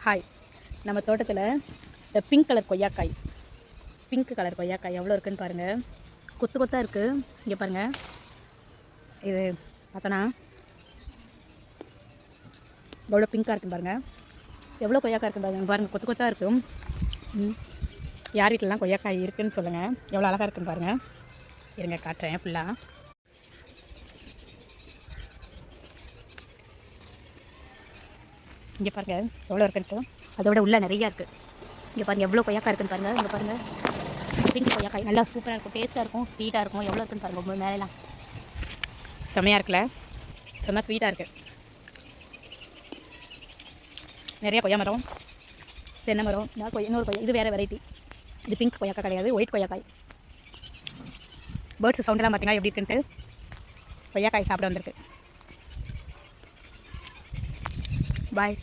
Hi. நம்ம தோட்டத்தில் இந்த பிங்க் கலர் கொய்யாக்காய் எவ்வளோ இருக்குதுன்னு பாருங்கள். கொத்து கொத்தாக இருக்குது. இங்கே பாருங்கள், இது பார்த்தோன்னா எவ்வளோ பிங்காக இருக்குன்னு பாருங்கள். எவ்வளோ கொய்யாக்காய் இருக்குன்னு பாருங்கள். கொத்து கொத்தாக இருக்கும். யார் வீட்டிலலாம் கொய்யாக்காய் இருக்குதுன்னு சொல்லுங்கள். எவ்வளோ அழகாக இருக்குன்னு பாருங்கள். இருங்க காட்டுறேன் ஃபுல்லாக. இங்கே பாருங்கள் எவ்வளோ இருக்குன்ட்டு. அதோட உள்ளே நிறையா இருக்குது. இங்கே பாருங்கள் எவ்வளோ கொய்யாக்காய் இருக்குன்னு பாருங்கள். இங்கே பாருங்கள், பிங்க் கொய்யாக்காய் நல்லா சூப்பராக இருக்கும், டேஸ்ட்டாக இருக்கும், ஸ்வீட்டாக இருக்கும். எவ்வளோ இருக்குன்னு பாருங்கள். ரொம்ப மேலாம் செம்மையாக இருக்குல்ல, செம்ம ஸ்வீட்டாக இருக்குது. நிறைய கொய்யா மரம், தென்னை மரம், இன்னொரு கொய்யா, இது வேறு வெரைட்டி. இது பிங்க் கொய்யாக்காய் கிடையாது, ஒயிட் கொய்யாக்காய். பேர்ட்ஸ் சவுண்டெல்லாம் பார்த்தீங்கன்னா எப்படி இருக்குன்ட்டு. கொய்யாக்காய் சாப்பிட வந்திருக்கு. பாய்.